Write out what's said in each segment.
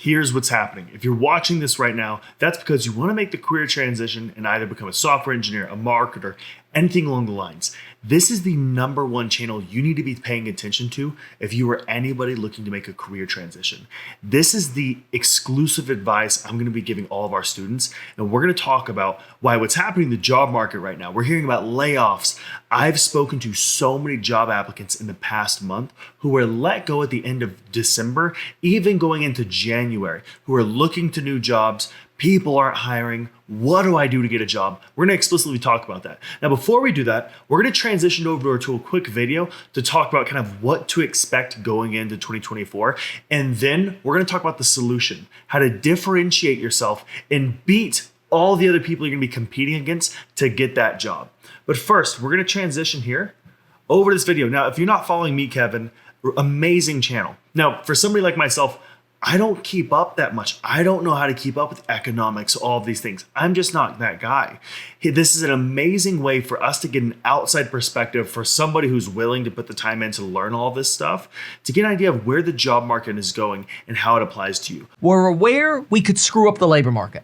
here's what's happening. If you're watching this right now, that's because you want to make the career transition and either become a software engineer, a marketer, anything along the lines. This is the number one channel you need to be paying attention to if you are anybody looking to make a career transition. This is the exclusive advice I'm going to be giving all of our students. And we're going to talk about why what's happening in the job market right now. We're hearing about layoffs. I've spoken to so many job applicants in the past month who were let go at the end of December, even going into January, who are looking to new jobs. People aren't hiring. What do I do to get a job? We're going to explicitly talk about that. Now, before we do that, we're going to transition over to a quick video to talk about kind of what to expect going into 2024. And then we're going to talk about the solution, how to differentiate yourself and beat all the other people you're going to be competing against to get that job. But first, we're going to transition here over this video. Now, if you're not following me, Kevin, amazing channel. Now, for somebody like myself, I don't keep up that much. I don't know how to keep up with economics, all of these things. I'm just not that guy. This is an amazing way for us to get an outside perspective for somebody who's willing to put the time in to learn all this stuff, to get an idea of where the job market is going and how it applies to you. We're aware we could screw up the labor market.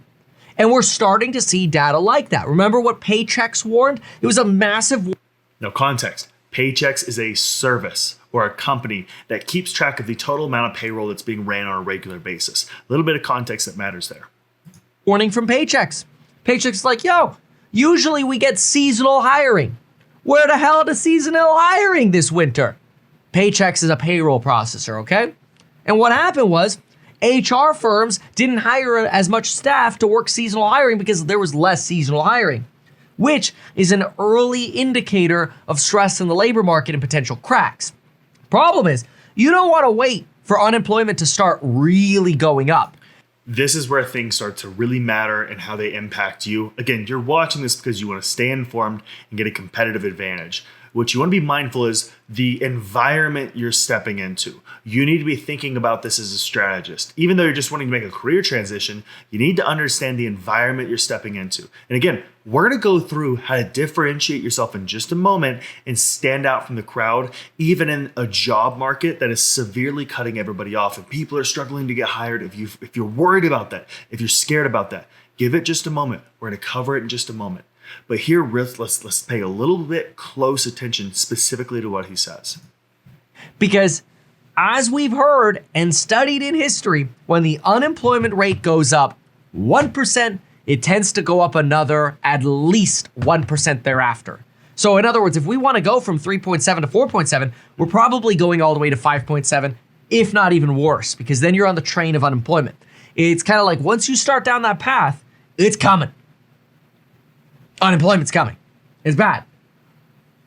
And we're starting to see data like that. Remember what Paychex warned? It was a massive... Now, context. Paychex is a service or a company that keeps track of the total amount of payroll that's being ran on a regular basis. A little bit of context that matters there. Warning from Paychex. Paychex is like, yo, usually we get seasonal hiring. Where the hell is seasonal hiring this winter? Paychex is a payroll processor, okay? And what happened was HR firms didn't hire as much staff to work seasonal hiring because there was less seasonal hiring, which is an early indicator of stress in the labor market and potential cracks. Problem is, you don't want to wait for unemployment to start really going up. This is where things start to really matter and how they impact you. Again, you're watching this because you want to stay informed and get a competitive advantage. What you want to be mindful is the environment you're stepping into. You need to be thinking about this as a strategist. Even though you're just wanting to make a career transition, you need to understand the environment you're stepping into. And again, we're going to go through how to differentiate yourself in just a moment and stand out from the crowd, even in a job market that is severely cutting everybody off. If people are struggling to get hired, if you're worried about that, if you're scared about that, give it just a moment. We're going to cover it in just a moment. But here, let's pay a little bit close attention specifically to what he says. Because as we've heard and studied in history, when the unemployment rate goes up 1%, it tends to go up another at least 1% thereafter. So in other words, if we want to go from 3.7 to 4.7, we're probably going all the way to 5.7, if not even worse, because then you're on the train of unemployment. It's kind of like once you start down that path, it's coming. Unemployment's coming. It's bad.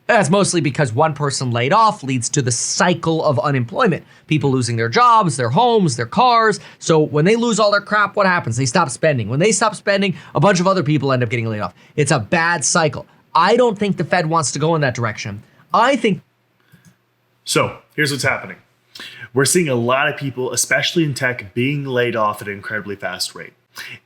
That's mostly because one person laid off leads to the cycle of unemployment. People losing their jobs, their homes, their cars. So when they lose all their crap, what happens? They stop spending. When they stop spending, a bunch of other people end up getting laid off. It's a bad cycle. I don't think the Fed wants to go in that direction. I think... So here's what's happening. We're seeing a lot of people, especially in tech, being laid off at an incredibly fast rate.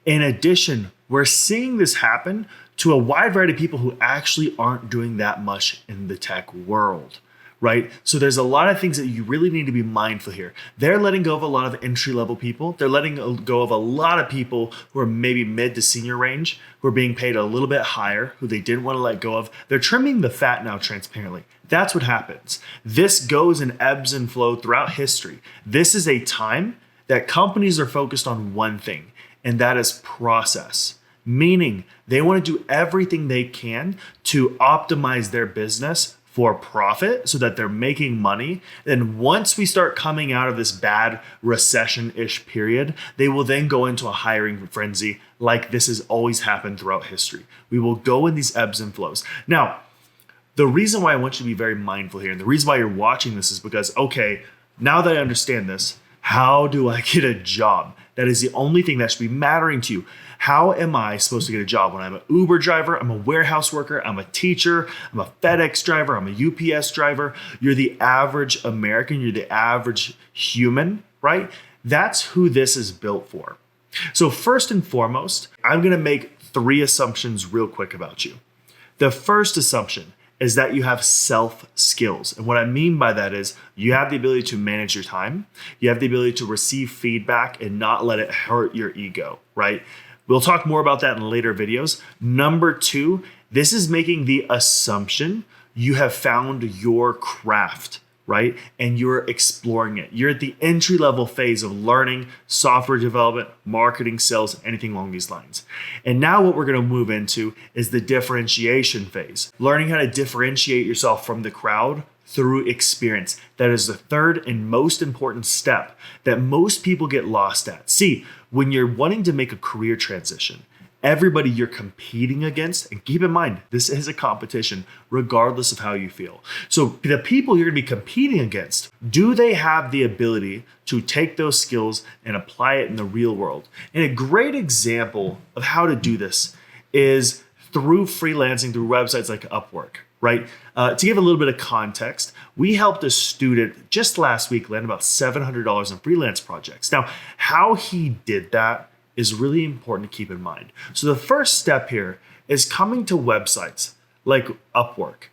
In addition, we're seeing this happen to a wide variety of people who actually aren't doing that much in the tech world, right? So there's a lot of things that you really need to be mindful here. They're letting go of a lot of entry-level people. They're letting go of a lot of people who are maybe mid to senior range, who are being paid a little bit higher, who they didn't want to let go of. They're trimming the fat now transparently. That's what happens. This goes in ebbs and flows throughout history. This is a time that companies are focused on one thing, and that is process. Meaning they want to do everything they can to optimize their business for profit so that they're making money. Then once we start coming out of this bad recession-ish period, they will then go into a hiring frenzy like this has always happened throughout history. We will go in these ebbs and flows. Now, the reason why I want you to be very mindful here and the reason why you're watching this is because, okay, now that I understand this, how do I get a job? That is the only thing that should be mattering to you. How am I supposed to get a job when I'm an Uber driver, I'm a warehouse worker, I'm a teacher, I'm a FedEx driver, I'm a UPS driver? You're the average American, you're the average human, right? That's who this is built for. So first and foremost, I'm going to make 3 assumptions real quick about you. The first assumption is that you have self skills. And what I mean by that is you have the ability to manage your time. You have the ability to receive feedback and not let it hurt your ego, right? We'll talk more about that in later videos. Number two, this is making the assumption you have found your craft, right? And you're exploring it. You're at the entry level phase of learning software development, marketing, sales, anything along these lines. And now what we're going to move into is the differentiation phase, learning how to differentiate yourself from the crowd through experience. That is the third and most important step that most people get lost at. See, when you're wanting to make a career transition, everybody you're competing against, and keep in mind, this is a competition regardless of how you feel. So the people you're gonna be competing against, do they have the ability to take those skills and apply it in the real world? And a great example of how to do this is through freelancing, through websites like Upwork, right? To give a little bit of context, we helped a student just last week land about $700 in freelance projects. Now, how he did that is really important to keep in mind. So the first step here is coming to websites like Upwork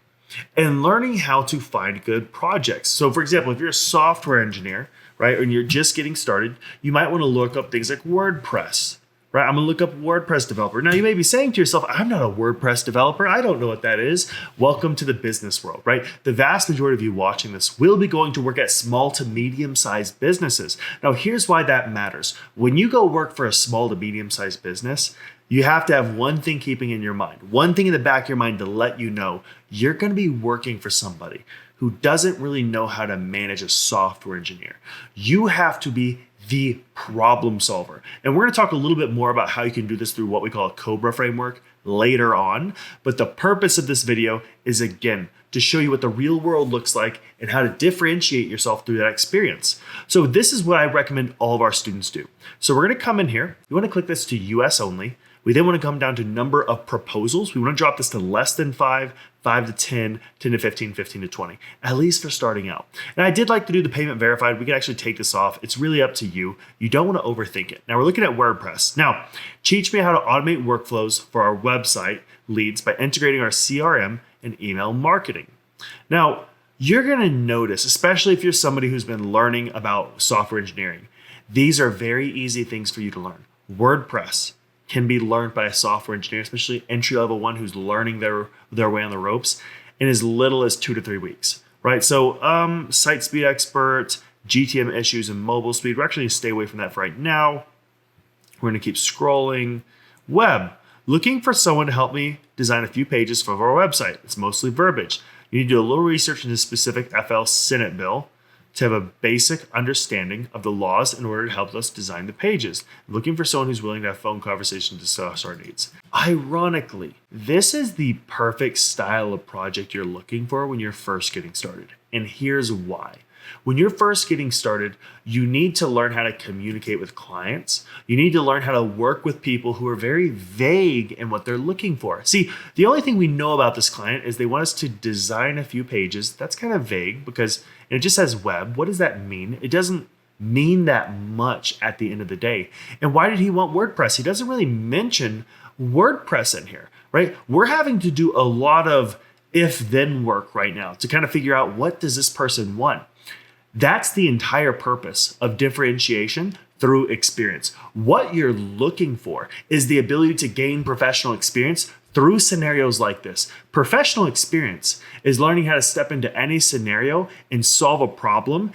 and learning how to find good projects. So for example, if you're a software engineer, right, and you're just getting started, you might want to look up things like WordPress, right? I'm gonna look up WordPress developer. Now you may be saying to yourself, I'm not a WordPress developer. I don't know what that is. Welcome to the business world, right? The vast majority of you watching this will be going to work at small to medium-sized businesses. Now here's why that matters. When you go work for a small to medium-sized business, you have to have one thing keeping in your mind, one thing in the back of your mind to let you know you're gonna be working for somebody who doesn't really know how to manage a software engineer. You have to be the problem solver. And we're going to talk a little bit more about how you can do this through what we call a Cobra framework later on. But the purpose of this video is, again, to show you what the real world looks like and how to differentiate yourself through that experience. So this is what I recommend all of our students do. So we're going to come in here. You want to click this to US only. We then want to come down to number of proposals. We want to drop this to less than 5, 5 to 10, 10 to 15, 15 to 20, at least for starting out. And I did like to do the payment verified. We can actually take this off. It's really up to you. You don't want to overthink it. Now we're looking at WordPress. Now, teach me how to automate workflows for our website leads by integrating our CRM and email marketing. Now, you're going to notice, especially if you're somebody who's been learning about software engineering, these are very easy things for you to learn. WordPress can be learned by a software engineer, especially entry-level one who's learning their way on the ropes in as little as 2 to 3 weeks, right? So site speed expert, GTM issues, and mobile speed. We're actually going to stay away from that for right now. We're going to keep scrolling. Web, looking for someone to help me design a few pages for our website. It's mostly verbiage. You need to do a little research into the specific FL Senate bill to have a basic understanding of the laws in order to help us design the pages. I'm looking for someone who's willing to have phone conversations to discuss our needs. Ironically, this is the perfect style of project you're looking for when you're first getting started. And here's why. When you're first getting started, you need to learn how to communicate with clients. You need to learn how to work with people who are very vague in what they're looking for. See, the only thing we know about this client is they want us to design a few pages. That's kind of vague because it just says web. What does that mean? It doesn't mean that much at the end of the day. And why did he want WordPress? He doesn't really mention WordPress in here, right? We're having to do a lot of if-then work right now to kind of figure out what does this person want. That's the entire purpose of differentiation through experience. What you're looking for is the ability to gain professional experience through scenarios like this. Professional experience is learning how to step into any scenario and solve a problem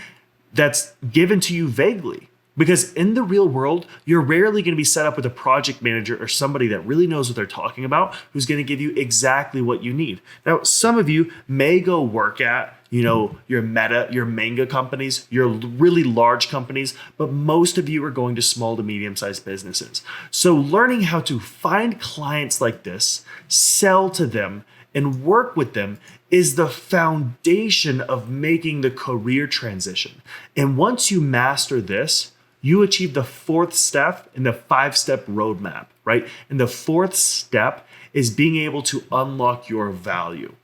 that's given to you vaguely. Because in the real world, you're rarely going to be set up with a project manager or somebody that really knows what they're talking about, who's going to give you exactly what you need. Now, some of you may go work at, your Meta, your manga companies, your really large companies, but most of you are going to small to medium-sized businesses. So learning how to find clients like this, sell to them, and work with them is the foundation of making the career transition. And once you master this, you achieve the fourth step in the 5-step roadmap, right? And the fourth step is being able to unlock your value.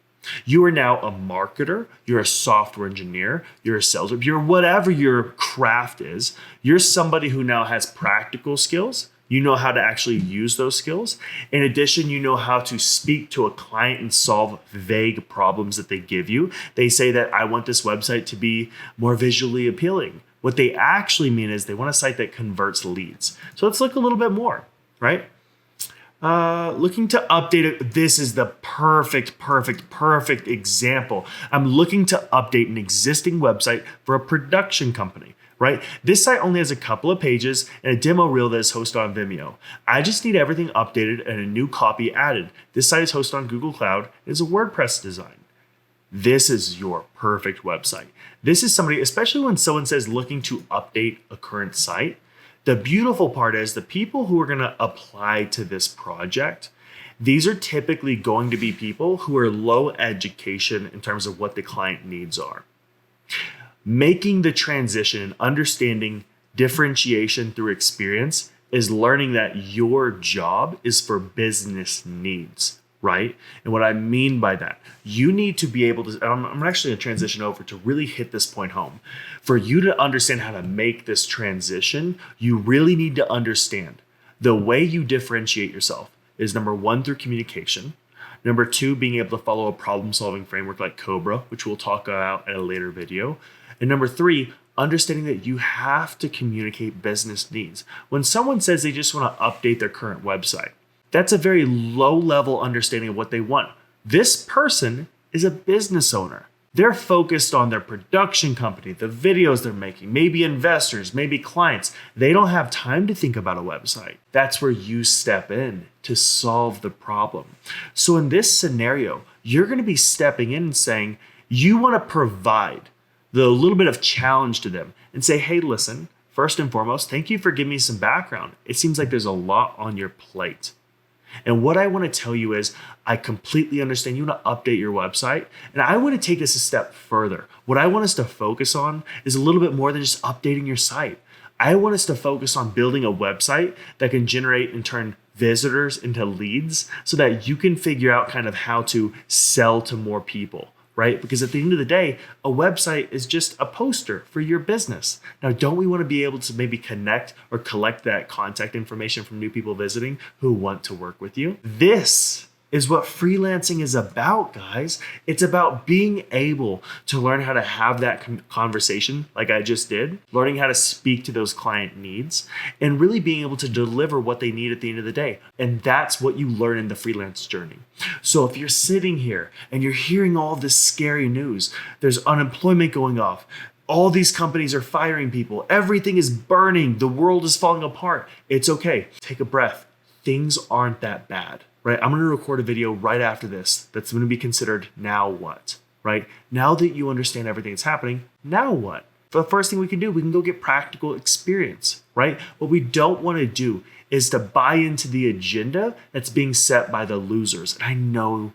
You are now a marketer, you're a software engineer, you're a sales rep, you're whatever your craft is. You're somebody who now has practical skills You know how to actually use those skills. In addition, you know how to speak to a client and solve vague problems that they give you. They say that I want this website to be more visually appealing. What they actually mean is they want a site that converts leads. So let's look a little bit more, right? Looking to update it. This is the perfect example. I'm looking to update an existing website for a production company, right? This site only has a couple of pages and a demo reel that is hosted on Vimeo. I just need everything updated and a new copy added. This site is hosted on Google Cloud and is a WordPress design. This is your perfect website. This is somebody, especially when someone says looking to update a current site. The beautiful part is the people who are going to apply to this project, these are typically going to be people who are low education in terms of what the client needs are. Making the transition and understanding differentiation through experience is learning that your job is for business needs, right? And what I mean by that, you need to be able to, I'm actually going to transition over to really hit this point home. For you to understand how to make this transition, you really need to understand the way you differentiate yourself is number one, through communication. Number two, being able to follow a problem-solving framework like Cobra, which we'll talk about in a later video. And number three, understanding that you have to communicate business needs. When someone says they just want to update their current website, that's a very low-level understanding of what they want. This person is a business owner. They're focused on their production company, the videos they're making, maybe investors, maybe clients. They don't have time to think about a website. That's where you step in to solve the problem. So in this scenario, you're going to be stepping in and saying, you want to provide the little bit of challenge to them and say, hey, listen, first and foremost, thank you for giving me some background. It seems like there's a lot on your plate. And what I want to tell you is I completely understand you want to update your website. And I want to take this a step further. What I want us to focus on is a little bit more than just updating your site. I want us to focus on building a website that can generate and turn visitors into leads so that you can figure out kind of how to sell to more people. Right? Because at the end of the day, a website is just a poster for your business. Now, don't we want to be able to maybe connect or collect that contact information from new people visiting who want to work with you? This is what freelancing is about, guys. It's about being able to learn how to have that conversation like I just did, learning how to speak to those client needs, and really being able to deliver what they need at the end of the day. And that's what you learn in the freelance journey. So if you're sitting here and you're hearing all this scary news, there's unemployment going off, all these companies are firing people, everything is burning, the world is falling apart, it's okay. Take a breath. Things aren't that bad. Right? I'm going to record a video right after this that's going to be considered now what, right? Now that you understand everything that's happening, now what? The first thing we can do, we can go get practical experience, right? What we don't want to do is to buy into the agenda that's being set by the losers. And I know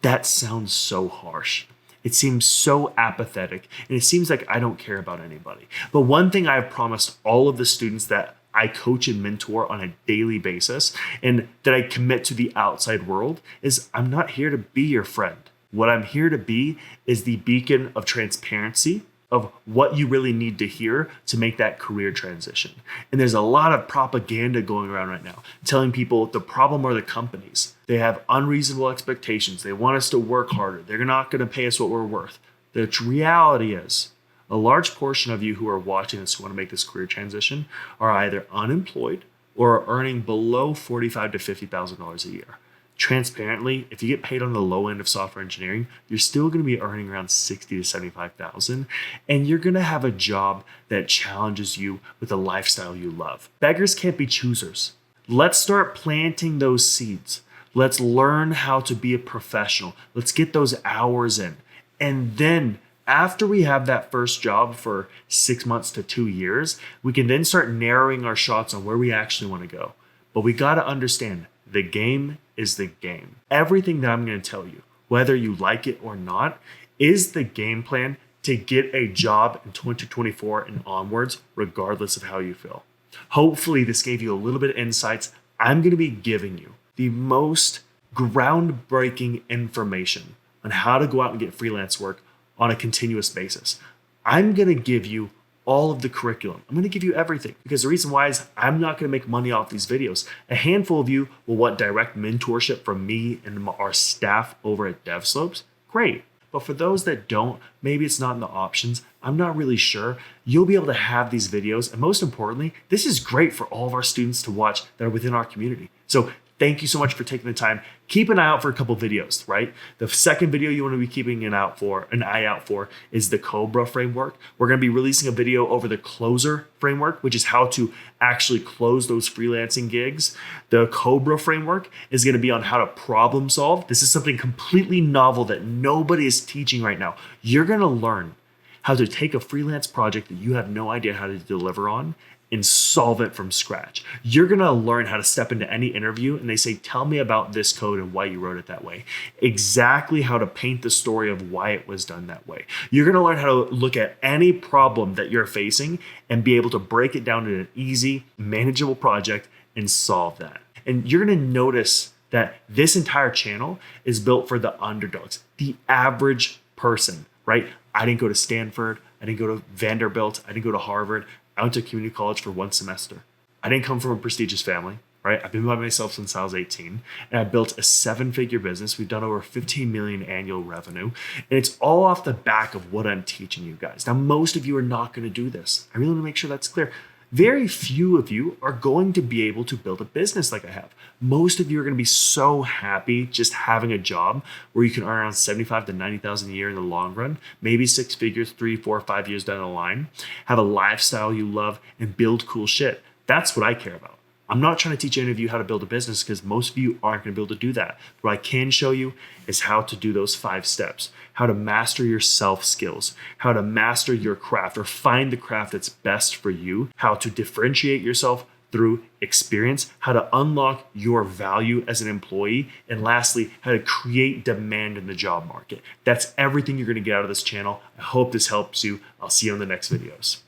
that sounds so harsh. It seems so apathetic, and it seems like I don't care about anybody. But one thing I've promised all of the students that I coach and mentor on a daily basis and that I commit to the outside world is I'm not here to be your friend. What I'm here to be is the beacon of transparency of what you really need to hear to make that career transition. And there's a lot of propaganda going around right now telling people the problem are the companies. They have unreasonable expectations. They want us to work harder. They're not going to pay us what we're worth. The reality is, a large portion of you who are watching this who want to make this career transition are either unemployed or are earning below $45,000 to $50,000 a year. Transparently, if you get paid on the low end of software engineering, you're still going to be earning around $60,000 to $75,000, and you're going to have a job that challenges you with a lifestyle you love. Beggars can't be choosers. Let's start planting those seeds. Let's learn how to be a professional. Let's get those hours in, and then after we have that first job for 6 months to 2 years, we can then start narrowing our shots on where we actually want to go. But we got to understand the game is the game. Everything that I'm going to tell you, whether you like it or not, is the game plan to get a job in 2024 and onwards, regardless of how you feel. Hopefully this gave you a little bit of insights. I'm going to be giving you the most groundbreaking information on how to go out and get freelance work on a continuous basis. I'm going to give you all of the curriculum. I'm going to give you everything, because the reason why is I'm not going to make money off these videos. A handful of you will want direct mentorship from me and our staff over at Devslopes. Great. But for those that don't, maybe it's not in the options, I'm not really sure. You'll be able to have these videos. And most importantly, this is great for all of our students to watch that are within our community. So thank you so much for taking the time. Keep an eye out for a couple videos, right? The second video you want to be keeping an eye out for is the Cobra framework. We're going to be releasing a video over the closer framework, which is how to actually close those freelancing gigs. The Cobra framework is going to be on how to problem solve. This is something completely novel that nobody is teaching right now. You're going to learn how to take a freelance project that you have no idea how to deliver on and solve it from scratch. You're gonna learn how to step into any interview and they say, tell me about this code and why you wrote it that way. Exactly how to paint the story of why it was done that way. You're gonna learn how to look at any problem that you're facing and be able to break it down in an easy, manageable project and solve that. And you're gonna notice that this entire channel is built for the underdogs, the average person, right? I didn't go to Stanford. I didn't go to Vanderbilt. I didn't go to Harvard. I went to community college for 1 semester. I didn't come from a prestigious family, right? I've been by myself since I was 18, and I built a 7-figure business. We've done over 15 million annual revenue, and it's all off the back of what I'm teaching you guys. Now, most of you are not going to do this. I really want to make sure that's clear. Very few of you are going to be able to build a business like I have. Most of you are going to be so happy just having a job where you can earn around 75 to 90,000 a year in the long run, maybe 6 figures, 3, 4, 5 years down the line, have a lifestyle you love and build cool shit. That's what I care about. I'm not trying to teach any of you how to build a business because most of you aren't going to be able to do that. What I can show you is how to do those 5 steps, how to master your self skills, how to master your craft or find the craft that's best for you, how to differentiate yourself through experience, how to unlock your value as an employee, and lastly, how to create demand in the job market. That's everything you're going to get out of this channel. I hope this helps you. I'll see you on the next videos.